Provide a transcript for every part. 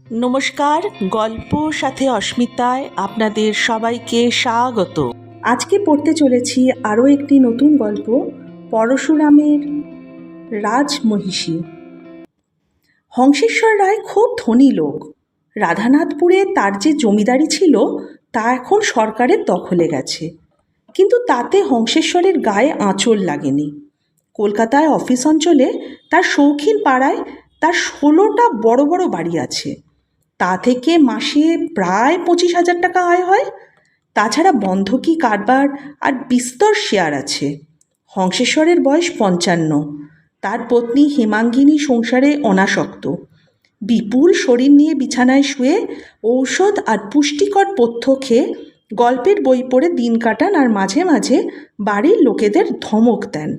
নমস্কার, গল্প সাথে অস্মিতায় আপনাদের সবাইকে স্বাগত। আজকে পড়তে চলেছি আরও একটি নতুন গল্প, পরশুরামের রাজমহিষী। হংসেশ্বর রায় খুব ধনী লোক। রাধানাথপুরে তার যে জমিদারি ছিল তা এখন সরকারের দখলে গেছে, কিন্তু তাতে হংসেশ্বরের গায়ে আঁচড় লাগেনি। কলকাতায় অফিস অঞ্চলে তার শৌখিন পাড়ায় তার 16টা বড় বড় বাড়ি আছে। তা থেকে মাসে প্রায় 25,000 টাকা আয় হয়। তাছাড়া বন্ধকি কারবার আর বিস্তর শেয়ার আছে। হংসেশ্বরের বয়স 55। তার পত্নী হেমাঙ্গিনী সংসারে অনাসক্ত। বিপুল শরীর নিয়ে বিছানায় শুয়ে ঔষধ আর পুষ্টিকর পথ্য খেয়ে গল্পের বই পড়ে দিন কাটান, আর মাঝে মাঝে বাড়ির লোকেদের ধমক দেন।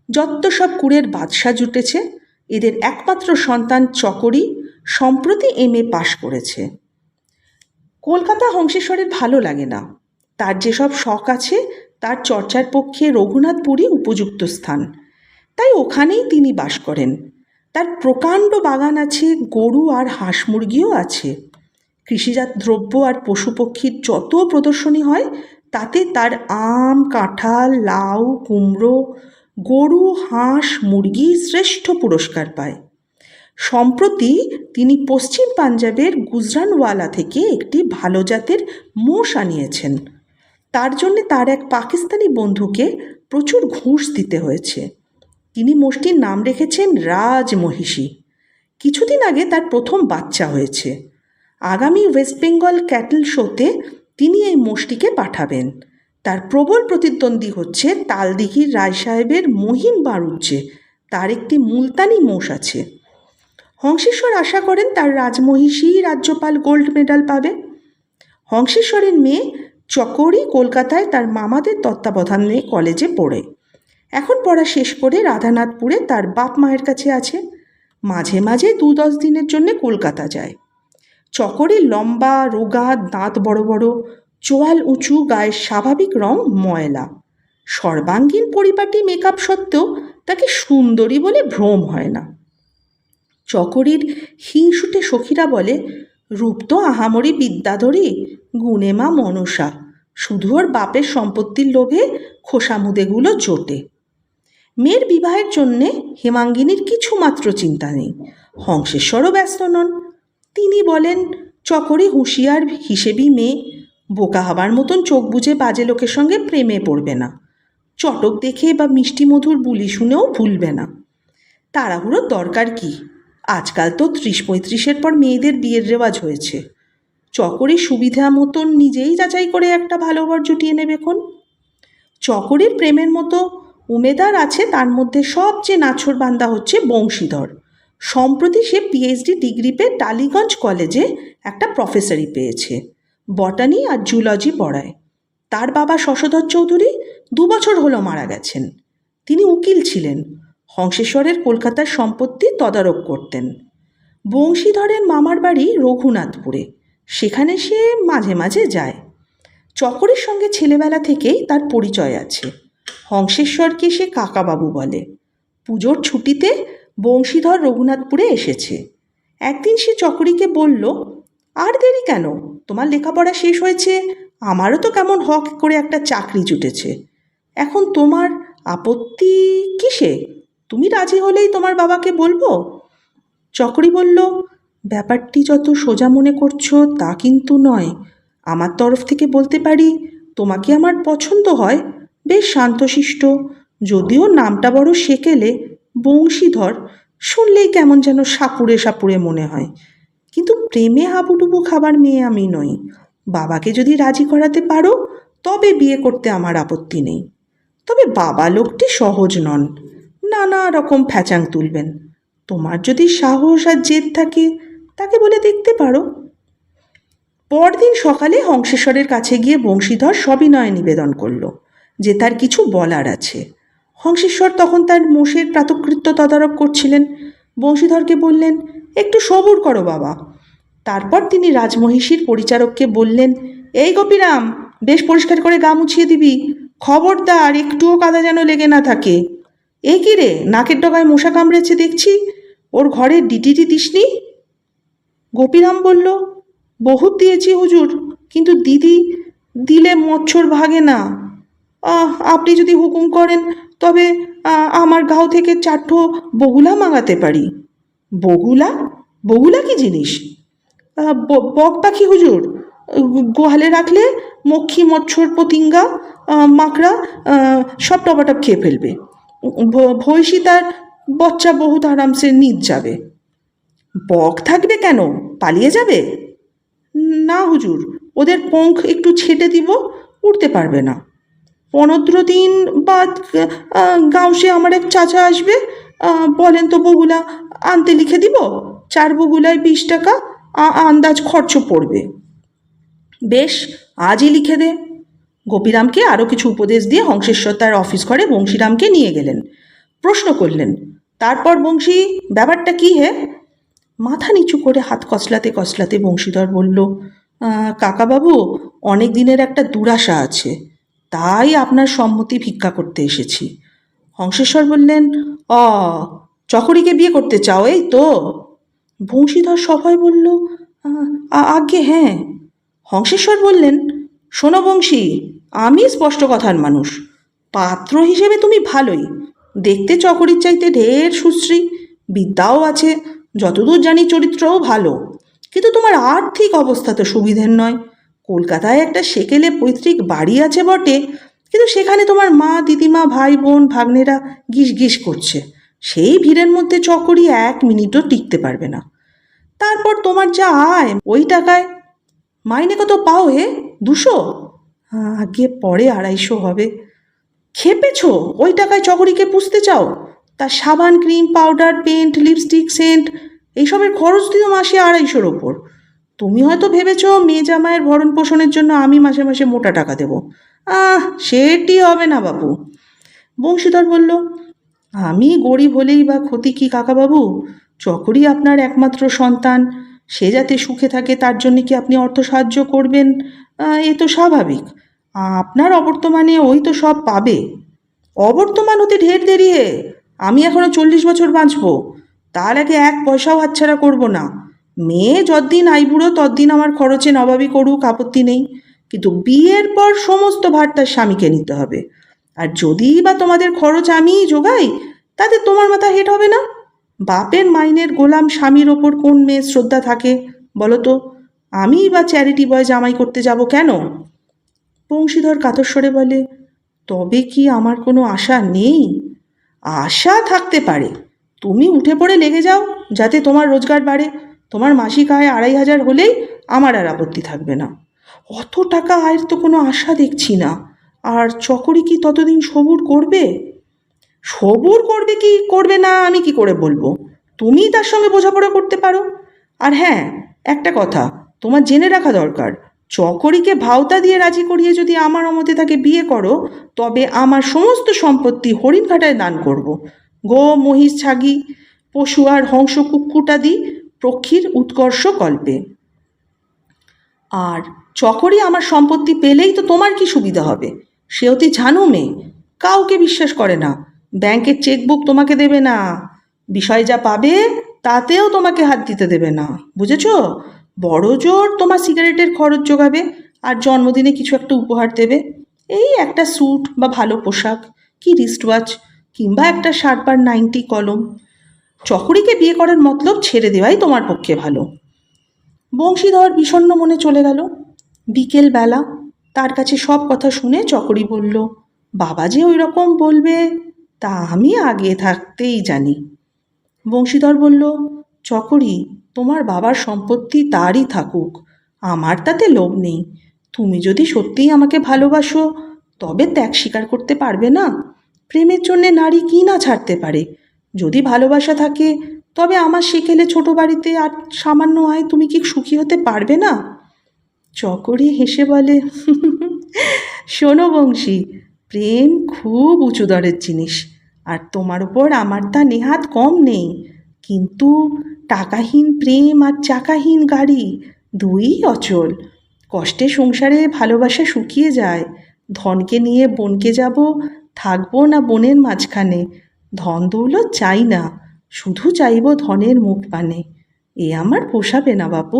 যত সব কুড়ের বাদশা জুটেছে। এদের একমাত্র সন্তান চকরি সম্প্রতি MA পাশ করেছে। কলকাতা হংসেশ্বরের ভালো লাগে না। তার যেসব শখ আছে তার চর্চার পক্ষে রঘুনাথপুরই উপযুক্ত স্থান, তাই ওখানেই তিনি বাস করেন। তার প্রকাণ্ড বাগান আছে, গরু আর হাঁস মুরগিও আছে। কৃষিজাত দ্রব্য আর পশু পক্ষীর যত প্রদর্শনী হয় তাতে তার আম, কাঁঠাল, লাউ, কুমড়ো, গরু, হাঁস, মুরগি শ্রেষ্ঠ পুরস্কার পায়। সম্প্রতি তিনি পশ্চিম পাঞ্জাবের গুজরানওয়ালা থেকে একটি ভালো জাতের মোষ আনিয়েছেন। তার জন্যে তার এক পাকিস্তানি বন্ধুকে প্রচুর ঘুষ দিতে হয়েছে। তিনি মোষটির নাম রেখেছেন রাজমহিষী। কিছুদিন আগে তার প্রথম বাচ্চা হয়েছে। আগামী ওয়েস্ট বেঙ্গল ক্যাটল শোতে তিনি এই মোষটিকে পাঠাবেন। তার প্রবল প্রতিদ্বন্দ্বী হচ্ছে তালদিঘির রায় সাহেবের মহিম বাড়ুজ্জে। তার একটি মুলতানি মোষ আছে। হংসেশ্বর আশা করেন তার রাজমহিষী রাজ্যপাল গোল্ড মেডাল পাবে। হংসেশ্বরের মেয়ে চকরি কলকাতায় তার মামাদের তত্ত্বাবধানে কলেজে পড়ে। এখন পড়া শেষ করে রাধানাথপুরে তার বাপ মায়ের কাছে আছে। মাঝে মাঝে 2-10 দিনের জন্য কলকাতা যায়। চকরি লম্বা, রোগা, দাঁত বড় বড়, চোয়াল উঁচু, গায়ের স্বাভাবিক রং ময়লা। সর্বাঙ্গীন পরিপাটি মেকআপ সত্ত্বেও তাকে সুন্দরী বলে ভ্রম হয় না। চকরির হিংসুটে সখীরা বলে, রূপ তো আহামরি বিদ্যাধরী, গুণে মা মনসা, শুধু ওর বাপের সম্পত্তির লোভে খোসামুদেগুলো জোটে। মেয়ের বিবাহের জন্যে হেমাঙ্গিনীর কিছুমাত্র চিন্তা নেই। হংসেশ্বরও ব্যস্ত নন। তিনি বলেন, চকরি হুঁশিয়ার হিসেবি মেয়ে, বোকা হবার মতন চোখ বুজে বাজে লোকের সঙ্গে প্রেমে পড়বে না। চটক দেখে বা মিষ্টি মধুর বুলি শুনেও ভুলবে না। তাড়াহুড়োর দরকার কি? আজকাল তো 30-35-এর পর মেয়েদের বিয়ের রেওয়াজ হয়েছে। চকরি সুবিধা মতন নিজেই যাচাই করে একটা ভালো বর জুটিয়ে নেবে কোন। চকরির প্রেমের মতো উমেদার আছে, তার মধ্যে সবচেয়ে নাছোড়বান্দা হচ্ছে বংশীধর। সম্প্রতি সে PhD ডিগ্রি পেয়ে টালিগঞ্জ কলেজে একটা প্রফেসরি পেয়েছে। বটানি আর জুলজি পড়ায়। তার বাবা শশধর চৌধুরী 2 বছর হলো মারা গেছেন। তিনি উকিল ছিলেন। হংসেশ্বরের কলকাতার সম্পত্তি তদারক করতেন। বংশীধরের মামার বাড়ি রঘুনাথপুরে, সেখানে সে মাঝে মাঝে যায়। চকরির সঙ্গে ছেলেবেলা থেকেই তার পরিচয় আছে। হংসেশ্বরকে সে কাকাবাবু বলে। পুজোর ছুটিতে বংশীধর রঘুনাথপুরে এসেছে। একদিন সে চকরিকে বলল, আর দেরি কেন? তোমার লেখাপড়া শেষ হয়েছে, আমারও তো কেমন হক করে একটা চাকরি জুটেছে। এখন তোমার আপত্তি কিসে? তুমি রাজি হলেই তোমার বাবাকে বলবো। চকরি বলল, ব্যাপারটি যত সোজা মনে করছো তা কিন্তু নয়। আমার তরফ থেকে বলতে পারি, তোমাকে আমার পছন্দ হয়। বেশ শান্তশিষ্ট, যদিও নামটা বড় সেকেলে। বংশীধর শুনলেই কেমন যেন সাপুড়ে সাপুড়ে মনে হয়। কিন্তু প্রেমে হাবুডুবু খাবার মেয়ে আমি নই। বাবাকে যদি রাজি করাতে পারো তবে বিয়ে করতে আমার আপত্তি নেই। তবে বাবা লোকটি সহজ নন, নানা রকম ফ্যাচাং তুলবেন। তোমার যদি সাহস আর জেদ থাকে তাকে বলে দেখতে পারো। পরদিন সকালে হংসেশ্বরের কাছে গিয়ে বংশীধর সবিনয়ে নিবেদন করল যে তার কিছু বলার আছে। হংসেশ্বর তখন তার মোষের প্রাতকৃত্য তদারক করছিলেন। বংশীধরকে বললেন, একটু সবুর করো বাবা। তারপর তিনি রাজমহিষীর পরিচারককে বললেন, এই গোপীরাম, বেশ পরিষ্কার করে গা মুছিয়ে দিবি। খবরদার একটুও কাদা যেন লেগে না থাকে। এ কি রে, নাকের ডগায় মশা কামড়েছে দেখছি, ওর ঘরে ডিটিটি দিসনি? গোপীরাম বলল, বহুত দিয়েছি হুজুর, কিন্তু দিদি দিলে মচ্ছর ভাগে না। আপনি যদি হুকুম করেন তবে আমার গাঁও থেকে 4 বগুলা মাগাতে পারি। বগুলা? বগুলা কি জিনিস? বক পাখি হুজুর। গোহালে রাখলে মক্ষী মচ্ছর পতিঙ্গা মাকড়া সব টপাটপ খেয়ে ফেলবে। ভৈষী তার বাচ্চা বহুত আরামসে নিজ যাবে। বক থাকবে কেন? পালিয়ে যাবে? না হুজুর, ওদের পঙ্খ একটু ছেটে দিব, উঠতে পারবে না। 15 দিন বাদ গাঁওসে আমার এক চাচা আসবে। বলেন তো বগুলা আনতে লিখে দিব? 4 বগুলায় 20 টাকা আন্দাজ খরচ পড়বে। বেশ, আজই লিখে দে। গোপীরামকে আরও কিছু উপদেশ দিয়ে হংসেশ্বর তার অফিস ঘরে বংশীরামকে নিয়ে গেলেন। প্রশ্ন করলেন, তারপর বংশী, ব্যাপারটা কি হে? মাথা নিচু করে হাত কচলাতে কচলাতে বংশীধর বলল, কাকাবাবু, অনেক দিনের একটা দুরাশা আছে, তাই আপনার সম্মতি ভিক্ষা করতে এসেছি। হংসেশ্বর বললেন, অ চকরিকে বিয়ে করতে চাও, এই তো? বংশীধর সভয় বলল, আজ্ঞে হ্যাঁ। হংসেশ্বর বললেন, শোনো বংশী, আমি স্পষ্ট কথার মানুষ। পাত্র হিসেবে তুমি ভালোই, দেখতে চকরির চাইতে ঢের সুশ্রী, বিদ্যাও আছে, যতদূর জানি চরিত্রও ভালো। কিন্তু তোমার আর্থিক অবস্থা তো সুবিধের নয়। কলকাতায় একটা সেকেলে পৈতৃক বাড়ি আছে বটে, কিন্তু সেখানে তোমার মা, দিদিমা, ভাই বোন, ভাগ্নেরা গিস গিস করছে। সেই ভিড়ের মধ্যে চকরি 1 মিনিটও টিকতে পারবে না। তারপর তোমার যা আয়, ওই টাকায় মাইনে কত পাও হে? 200? আগে পরে 250 হবে। খেপেছ? ওই টাকায় চকরিকে পুষতে চাও? তার সাবান, cream, powder, paint, lipstick, scent এইসবের খরচ দিও মাসে 250-র ওপর। তুমি হয়তো ভেবেছ মেয়ে জামাইয়ের ভরণ পোষণের জন্য আমি মাসে মাসে মোটা টাকা দেব। সেটি হবে না বাবু। বংশীধর বলল, আমি গরিব হলেই বা ক্ষতি কি কাকাবাবু? চকরি আপনার একমাত্র সন্তান, সে যাতে সুখে থাকে তার জন্য কি আপনি অর্থ সাহায্য করবেন? এ তো স্বাভাবিক। আপনার অবর্তমানে ওই তো সব পাবে। অবর্তমান হতে ঢের দেরি হে। আমি এখনো 40 বছর বাঁচব, তার আগে 1 পয়সাও হাতছাড়া করব না। মেয়ে যতদিন আইবুড়ো ততদিন আমার খরচে নবাবই করুক, আপত্তি নেই, কিন্তু বিয়ের পর সমস্ত ভার তার স্বামীকে নিতে হবে। আর যদি বা তোমাদের খরচ আমিই জোগাই, তাতে তোমার মাথা হেঁট হবে না? বাপের মাইনের গোলাম স্বামীর ওপর কোন মেয়ে শ্রদ্ধা থাকে বলো তো? আমিই বা চ্যারিটি বয় জামাই করতে যাব কেন? বংশীধর কাতস্বরে বলে, তবে কি আমার কোনো আশা নেই? আশা থাকতে পারে, তুমি উঠে পড়ে লেগে যাও যাতে তোমার রোজগার বাড়ে। তোমার মাসিক আয় 2,500 হলেই আমার আর আপত্তি থাকবে না। অত টাকা আয়ের তো কোনো আশা দেখছি না। আর চকরি কি ততদিন সবুর করবে? সবুর করবে কি করবে না আমি কি করে বলবো? তুমিই তার সঙ্গে বোঝাপড়া করতে পারো। আর হ্যাঁ, একটা কথা তোমার জেনে রাখা দরকার, চকরিকে ভাওতা দিয়ে রাজি করিয়ে যদি আমার অমতে তাকে বিয়ে করো, তবে আমার সমস্ত সম্পত্তি হরিণঘাটায় দান করব। গো, মহিষ, ছাগি, পশু আর হংস কুক্কুটাদি পক্ষীর উৎকর্ষ কল্পে। আর চকরি আমার সম্পত্তি পেলেই তো তোমার কি সুবিধা হবে? সে অতি ঝানু মেয়ে, কাউকে বিশ্বাস করে না, ব্যাংকের চেকবুক তোমাকে দেবে না, বিষয় যা পাবে তাতেও তোমাকে হাত দিতে দেবে না, বুঝেছ? বড় জোর তোমার সিগারেটের খরচ জোগাবে আর জন্মদিনে কিছু একটা উপহার দেবে। এই একটা স্যুট বা ভালো পোশাক, কি রিস্ট ওয়াচ, কিংবা একটা শার্পার 90 কলম। চকরিকে বিয়ে করার মতলব ছেড়ে দেওয়াই তোমার পক্ষে ভালো। বংশীধর বিষণ্ণ মনে চলে গেল। বিকেল বেলা তার কাছে সব কথা শুনে চকরি বলল, বাবা যে ওই রকম বলবে তা আমি আগে থাকতেই জানি। বংশীধর বলল, চকরি, তোমার বাবার সম্পত্তি তারই থাকুক, আমার তাতে লোভ নেই। তুমি যদি সত্যিই আমাকে ভালোবাসো তবে ত্যাগ স্বীকার করতে পারবে না? প্রেমের জন্যে নারী কি না ছাড়তে পারে। যদি ভালোবাসা থাকে তবে আমার সেকেলে ছোট বাড়িতে আর সামান্য আয় তুমি কি সুখী হতে পারবে না? চকরি হেসে বলে, শোনো বংশী, প্রেম খুব উঁচু দরের জিনিস, আর তোমার ওপর আমার তা নেহাত কম নেই। কিন্তু টাকাহীন প্রেম আর চাকাহীন গাড়ি দুই অচল। কষ্টে সংসারে ভালোবাসা শুকিয়ে যায়। ধনকে নিয়ে বনকে যাব, থাকবো না বনের মাঝখানে। ধন দৌলত চাই না, শুধু চাইব ধনের মুখ পানে। এ আমার পোষাবে না বাপু।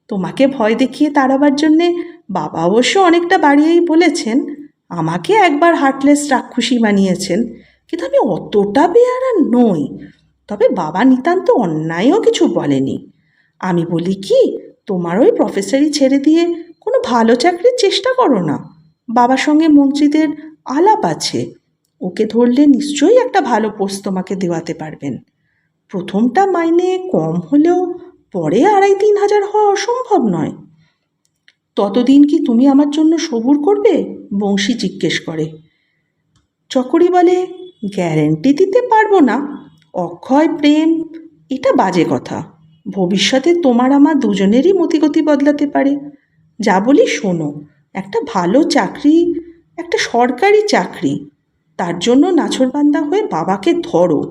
তোমাকে ভয় দেখিয়ে তাড়াবার জন্যে বাবা অবশ্য অনেকটা বাড়িয়েই বলেছেন, আমাকে একবার হার্টলেস রাক্ষসী বানিয়েছেন, কিন্তু আমি অতটা বেয়ারা নই। তবে বাবা নিতান্ত অন্যায়ও কিছু বলেনি। আমি বলি কি, তোমার ওই প্রফেসরি ছেড়ে দিয়ে কোনো ভালো চাকরির চেষ্টা করো না। বাবার সঙ্গে মন্ত্রীদের আলাপ আছে, ওকে ধরলে নিশ্চয়ই একটা ভালো পোস্ট তোমাকে দেওয়াতে পারবেন। প্রথমটা মাইনে কম হলেও পরে 2,500-3,000 হওয়া অসম্ভব নয়। ততদিন কি তুমি আমার জন্য সবুর করবে? বংশী জিজ্ঞেস করে। চকরি বলে, গ্যারেন্টি দিতে পারবো না। অক্ষয় প্রেম এটা বাজে কথা। ভবিষ্যতে তোমার আমার দুজনেরই মতিগতি বদলাতে পারে। যা বলি শোনো, একটা ভালো চাকরি, একটা সরকারি চাকরি, তার জন্য নাছোড়বান্দা হয়ে বাবাকে ধরো।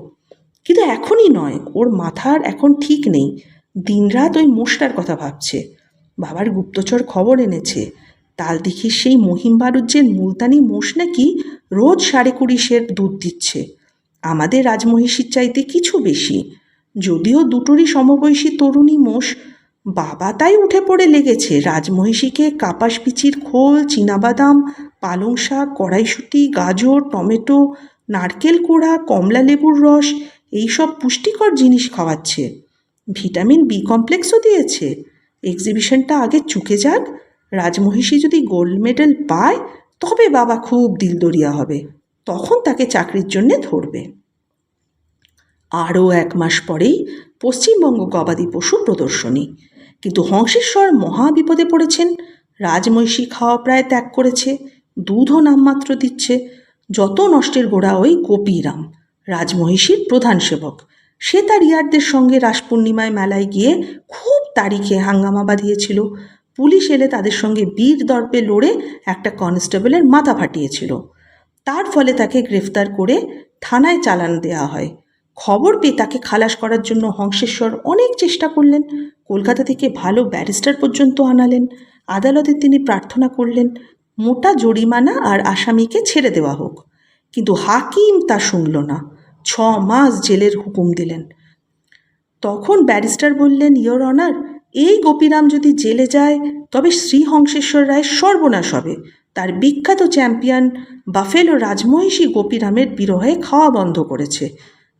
কিন্তু এখনই নয়, ওর মাথার এখন ঠিক নেই। দিনরাত ওই মোষটার কথা ভাবছে। বাবার গুপ্তচর খবর এনেছে, তালদিঘির সেই মহিম বাড়ুজ্যের মুলতানি মোষ নাকি রোজ 20.5 সের দুধ দিচ্ছে, আমাদের রাজমহিষীর চাইতে কিছু বেশি। যদিও দুটোরই সমবয়সী তরুণী মোষ, বাবা তাই উঠে পড়ে লেগেছে রাজমহিষীকে কাপাস পিচির খোল, চীনাবাদাম, পালং শাক, কড়াইশুঁটি, গাজর, টমেটো, নারকেল কোড়া, কমলা লেবুর রস, এইসব পুষ্টিকর জিনিস খাওয়াচ্ছে। ভিটামিন বি কমপ্লেক্সও দিয়েছে। এক্সিবিশনটা আগে চুকে যাক, রাজমহিষী যদি গোল্ড মেডেল পায় তবে বাবা খুব দিলদরিয়া হবে, তখন তাকে চাকরির জন্যে ধরবে। আরও 1 মাস পরেই পশ্চিমবঙ্গ গবাদি পশু প্রদর্শনী। কিন্তু হংসেশ্বর মহা বিপদে পড়েছেন। রাজমহিষী খাওয়া প্রায় ত্যাগ করেছে, দুধও নামমাত্র দিচ্ছে। যত নষ্টের গোড়া ওই গোপীরাম, রাজমহিষীর প্রধান সেবক। সে তার ইয়ারদের সঙ্গে রাস পূর্ণিমায় মেলায় গিয়ে খুব তারিখে হাঙ্গামা বাঁধিয়েছিল। পুলিশ এলে তাদের সঙ্গে বীর দর্পে লড়ে একটা কনস্টেবলের মাথা ফাটিয়েছিল। তার ফলে তাকে গ্রেফতার করে থানায় চালান দেওয়া হয়। খবর পেয়ে তাকে খালাস করার জন্য হংসেশ্বর অনেক চেষ্টা করলেন। কলকাতা থেকে ভালো ব্যারিস্টার পর্যন্ত আনালেন। আদালতে তিনি প্রার্থনা করলেন মোটা জরিমানা আর আসামিকে ছেড়ে দেওয়া হোক, কিন্তু হাকিম তা শুনল না। 6 মাস জেলের হুকুম দিলেন। তখন ব্যারিস্টার বললেন, ইয়োর অনার, এই গোপীরাম যদি জেলে যায় তবে শ্রী হংসেশ্বর রায়ের সর্বনাশ হবে। তার বিখ্যাত চ্যাম্পিয়ন বাফেলো রাজমহিষী গোপীরামের বিরহে খাওয়া বন্ধ করেছে।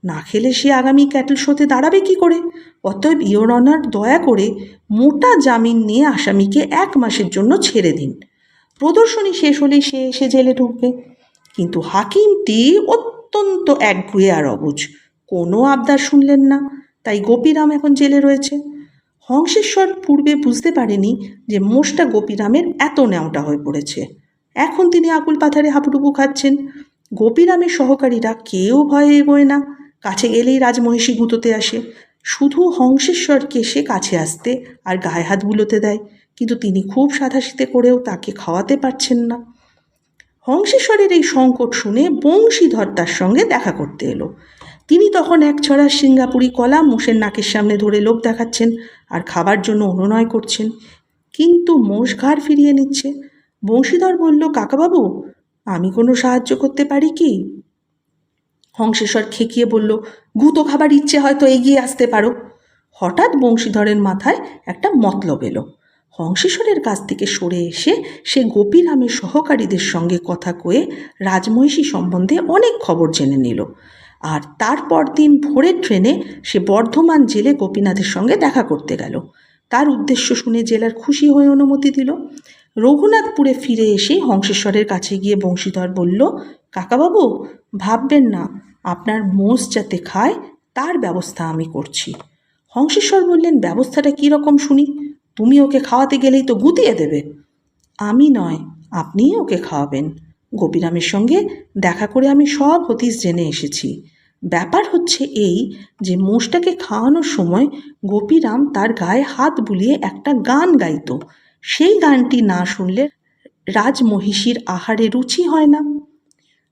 না খেলে সে আগামী ক্যাটল শোতে দাঁড়াবে কি করে? অতএব ইয়োর অনার দয়া করে মোটা জামিন নিয়ে আসামিকে 1 মাসের জন্য ছেড়ে দিন। প্রদর্শনী শেষ হলেই সে এসে জেলে ঢুকবে। কিন্তু হাকিমটি অত্যন্ত একগুঁয়ে আর অবুঝ, কোনো আবদার শুনলেন না। তাই গোপীরাম এখন জেলে রয়েছে। হংসেশ্বর পূর্বে বুঝতে পারেনি যে মোষটা গোপীরামের এত ন্যাওটা হয়ে পড়েছে। এখন তিনি আকুল পাথারে হাঁপুডুবু খাচ্ছেন। গোপীরামের সহকারীরা কেউ ভয়ে এগোয় না, কাছে গেলেই রাজমহিষী গুঁতোতে আসে। শুধু হংসেশ্বরকে সে কাছে আসতে আর গায়ে হাত বুলোতে দেয়, কিন্তু তিনি খুব সাধাসিধে করেও তাকে খাওয়াতে পারছেন না। হংসেশ্বরের এই সংকট শুনে বংশীধর তার সঙ্গে দেখা করতে এলো। তিনি তখন 1 ছড়া সিঙ্গাপুরি কলা মোষের নাকের সামনে ধরে লোক দেখাচ্ছেন আর খাবার জন্য অনুনয় করছেন, কিন্তু মোষ ঘাড় ফিরিয়ে নিচ্ছে। বংশীধর বলল, কাকাবাবু, আমি কোনো সাহায্য করতে পারি কি? হংসেশ্বর খেকিয়ে বলল, গুঁতো খাবার ইচ্ছে হয়তো এগিয়ে আসতে পারো। হঠাৎ বংশীধরের মাথায় একটা মতলব এলো। হংসেশ্বরের কাছ থেকে সরে এসে সে গোপীরামের সহকারীদের সঙ্গে কথা কয়ে রাজমহিষী সম্বন্ধে অনেক খবর জেনে নিল। আর তারপর দিন ভোরের ট্রেনে সে বর্ধমান জেলে গোপীনাথের সঙ্গে দেখা করতে গেল। তার উদ্দেশ্য শুনে জেলার খুশি হয়ে অনুমতি দিল। রঘুনাথপুরে ফিরে এসে হংসেশ্বরের কাছে গিয়ে বংশীধর বলল, কাকাবাবু, ভাববেন না, আপনার মোষ যাতে খায় তার ব্যবস্থা আমি করছি। হংসেশ্বর বললেন, ব্যবস্থাটা কী রকম শুনি? তুমি ওকে খাওয়াতে গেলেই তো গুতিয়ে দেবে। আমি নয়, আপনিই ওকে খাওয়াবেন। গোপীরামের সঙ্গে দেখা করে আমি সব হদিস জেনে এসেছি। ব্যাপার হচ্ছে এই যে মোষটাকে খাওয়ানোর সময় গোপীরাম তার গায়ে হাত বুলিয়ে একটা গান গাইতো। সেই গানটি না শুনলে রাজমহিষীর আহারে রুচি হয় না।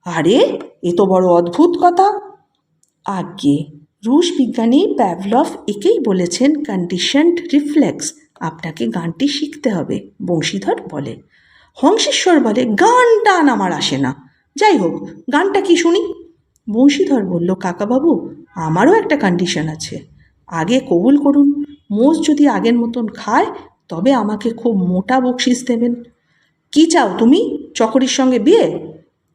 আরে, এ তো বড় অদ্ভুত কথা। আজ্ঞে, রুশ বিজ্ঞানী প্যাভলভ একেই বলেছেন কন্ডিশনড রিফ্লেক্স। আপনাকে গানটি শিখতে হবে, বংশীধর বলে। হংসেশ্বর বলে, গান টান আমার আসে না। যাই হোক, গানটা কি শুনি? বংশীধর বলল, কাকাবাবু, আমারও একটা কন্ডিশন আছে। আগে কবুল করুন, মোষ যদি আগের মতন খায় তবে আমাকে খুব মোটা বকশিস দেবেন। কি চাও তুমি? চকরির সঙ্গে বিয়ে?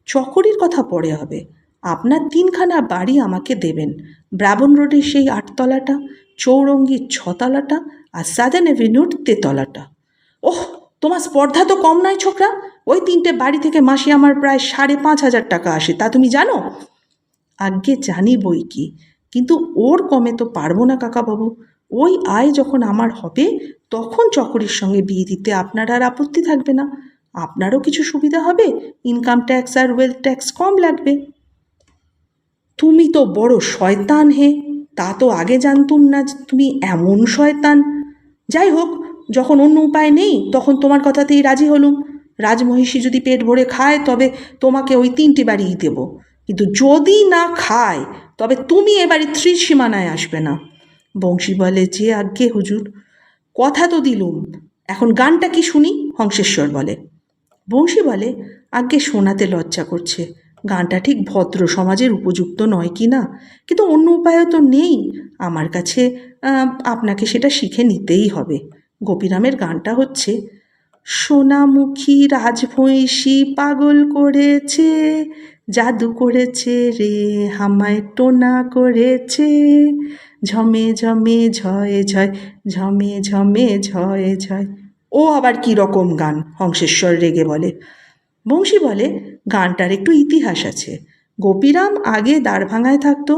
চকরির কথা পরে হবে। আপনার 3খানা বাড়ি আমাকে দেবেন। ব্রাবন রোডের সেই 8তলাটা, চৌরঙ্গির 6তলাটা, আর সাদেন এভিনিউর 13তলাটা। ওহ, তোমার স্পর্ধা তো কম নয় ছোকরা। ওই 3টে বাড়ি থেকে মাসে আমার প্রায় 5,500 টাকা আসে, তা তুমি জানো? আজ্ঞে জানি বই কি, কিন্তু ওর কমে তো পারবো না কাকাবাবু। ওই আয় যখন আমার হবে তখন চকরির সঙ্গে বিয়ে দিতে আপনার আর আপত্তি থাকবে না। আপনারও কিছু সুবিধা হবে, ইনকাম ট্যাক্স আর ওয়েলথ ট্যাক্স কম লাগবে। তুমি তো বড় শয়তান হে, তা তো আগে জানতুম না যে তুমি এমন শয়তান। যাই হোক, যখন অন্য উপায় নেই তখন তোমার কথাতেই রাজি হলুম। রাজমহিষী যদি পেট ভরে খায় তবে তোমাকে ওই 3টে বাড়িই দেব, কিন্তু যদি না খায় তবে তুমি এ বাড়ির ত্রিসীমানায় আসবে না। বংশী বলে, যে আজ্ঞে হুজুর। কথা তো দিলুম, এখন গানটা কি শুনি? হংসেশ্বর বলে। বংশী বলে, আজ্ঞে শোনাতে লজ্জা করছে। গানটা ঠিক ভদ্র সমাজের উপযুক্ত নয় কি না, কিন্তু অন্য উপায়ও তো নেই আমার কাছে। আপনাকে সেটা শিখে নিতেই হবে। গোপীরামের গানটা হচ্ছে, সোনামুখী রাজভৈষী পাগল করেছে, জাদু করেছে রে হামায় টোনা করেছে, ঝমে ঝমে ঝয় ঝয়, ঝমে ঝমে ঝয় ঝয়। ও আবার কী রকম গান? হংসেশ্বর রেগে বলে। বংশী বলে, গানটার একটু ইতিহাস আছে। গোপীরাম আগে দাঁড়ভাঙায় থাকতো,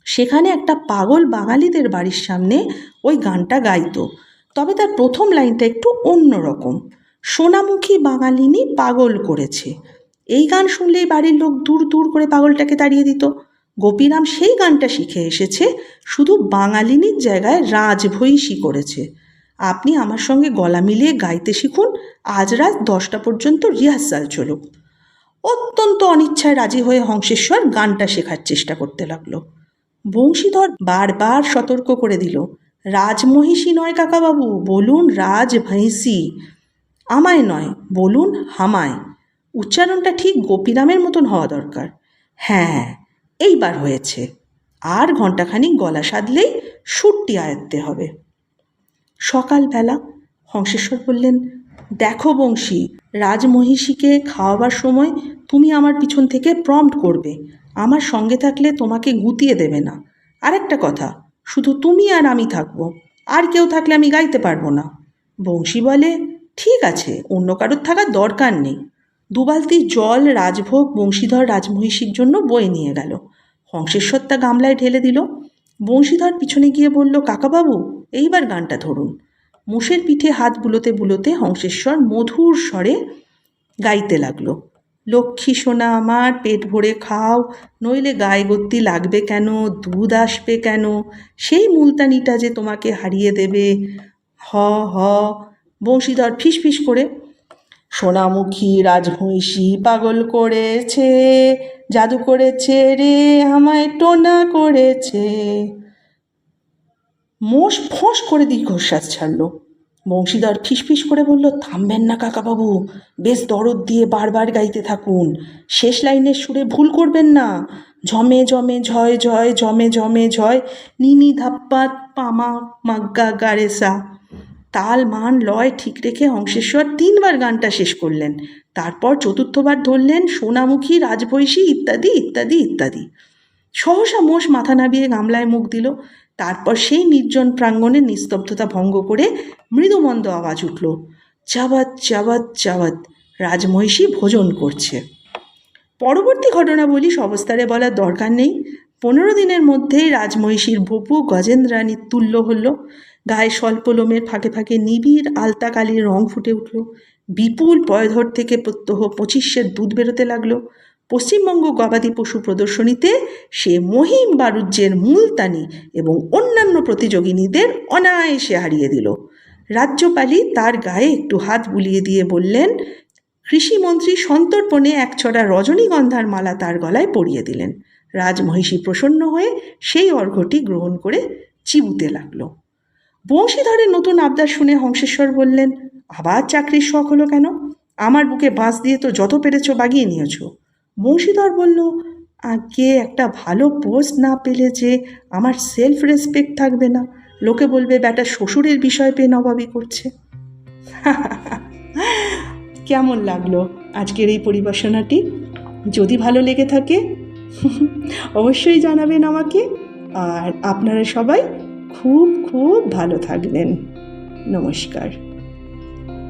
সেখানে একটা পাগল বাঙালিদের বাড়ির সামনে ওই গানটা গাইতো। তবে তার প্রথম লাইনটা একটু অন্য রকম, সোনামুখী বাঙালিনী পাগল করেছে। এই গান শুনলেই বাড়ির লোক দূর দূর করে পাগলটাকে তাড়িয়ে দিত। গোপীরাম সেই গানটা শিখে এসেছে, শুধু বাঙালিনীর জায়গায় রাজভৈষী করেছে। আপনি আমার সঙ্গে গলা মিলিয়ে গাইতে শিখুন, আজ রাত 10টা পর্যন্ত রিহার্সাল চলুক। অত্যন্ত অনিচ্ছায় রাজি হয়ে হংসেশ্বর গানটা শেখার চেষ্টা করতে লাগলো। বংশীধর বারবার সতর্ক করে দিল, রাজমহিষী নয় কাকাবাবু, বলুন রাজভৈষী। আমায় নয়, বলুন হামায়। উচ্চারণটা ঠিক গোপীরামের মতন হওয়া দরকার। হ্যাঁ, এইবার হয়েছে। আর ঘণ্টাখানিক গলা সাধলেই সুরটি আয়ত্তে হবে। সকালবেলা হংসেশ্বর বললেন, দেখো বংশী, রাজমহিষীকে খাওয়াবার সময় তুমি আমার পিছন থেকে প্রম্পট করবে। আমার সঙ্গে থাকলে তোমাকে গুতিয়ে দেবে না। আরেকটা কথা, শুধু তুমি আর আমি থাকবো, আর কেউ থাকলে আমি গাইতে পারবো না। বংশী বলে, ঠিক আছে, অন্য কারোর থাকার দরকার নেই। 2 বালতি জল রাজভোগ বংশীধর রাজমহিষীর জন্য বয়ে নিয়ে গেল। হংসেশ্বর তা গামলায় ঢেলে দিল। বংশীধর পিছনে গিয়ে বলল, কাকাবাবু, এইবার গানটা ধরুন। মোষের পিঠে হাত বুলোতে বুলোতে হংসেশ্বর মধুর স্বরে গাইতে লাগলো, লক্ষ্মী সোনা আমার পেট ভরে খাও, নইলে গায়ে গত্তি লাগবে কেন, দুধ আসবে কেন, সেই মুলতানিটা যে তোমাকে হারিয়ে দেবে, হ হ। বংশীধর ফিস করে, সোনামুখী রাজভৈষী পাগল করেছে, জাদু করেছে রে আমায় টোনা করেছে। মোষ ফোঁস করে দীর্ঘশ্বাস ছাড়ল। বংশীধর ফিস করে বলল, থামবেন না কাকাবাবু, বেশ দরদ দিয়ে বারবার গাইতে থাকুন। শেষ লাইনের সুরে ভুল করবেন না। ঝমে ঝমে ঝয় ঝয়, ঝমে ঝমে ঝয়, নিনি ধাপ্পাত পামা মাগ্গা গারেসা। তাল মান লয় ঠিক রেখে হংসেশ্বর 3বার গানটা শেষ করলেন। তারপর চতুর্থবার ধরলেন, সোনামুখী রাজভৈষী ইত্যাদি ইত্যাদি ইত্যাদি। সহসা মোষ মাথা নাবিয়ে গামলায় মুখ দিল। তারপর সেই নির্জন প্রাঙ্গণের নিস্তব্ধতা ভঙ্গ করে মৃদুমন্দ আওয়াজ উঠল, চাবাত চাবাত চাবাত, রাজমহিষী ভোজন করছে। পরবর্তী ঘটনা বলি, সবিস্তারে বলার দরকার নেই। 15 দিনের মধ্যেই রাজমহিষীর ভপু গজেন্দ্রাণীর তুল্য হল। গায়ে স্বল্প লোমের ফাঁকে ফাঁকে নিবিড় আলতা কালির রং ফুটে উঠল। বিপুল পয়ধর থেকে প্রত্যহ 25 সের দুধ বেরোতে লাগলো। পশ্চিমবঙ্গ গবাদি পশু প্রদর্শনীতে সে মহিম বাণিজ্যের মুলতানি এবং অন্যান্য প্রতিযোগিনীদের অনায়াসে হারিয়ে দিল। রাজ্যপালই তার গায়ে একটু হাত বুলিয়ে দিয়ে বললেন, কৃষিমন্ত্রী সন্তর্পণে 1 ছড়া রজনীগন্ধার মালা তার গলায় পরিয়ে দিলেন। রাজমহিষী প্রসন্ন হয়ে সেই অর্ঘ্যটি গ্রহণ করে চিবুতে লাগলো। বংশীধরের নতুন আবদার শুনে হংসেশ্বর বললেন, আবার চাকরির শখ হলো কেন? আমার বুকে বাঁশ দিয়ে তো যত পেরেছ বাগিয়ে নিয়েছ। বংশীধর বলল, আগে একটা ভালো পোস্ট না পেলে যে আমার সেলফ রেসপেক্ট থাকবে না। লোকে বলবে ব্যাটা শ্বশুরের বিষয় পেয়ে নবাবি করছে। কেমন লাগলো আজকের এই পরিবেশনাটি? যদি ভালো লেগে থাকে অবশ্যই জানাবেন আমাকে। আর আপনারা সবাই খুব খুব ভালো থাকবেন। নমস্কার।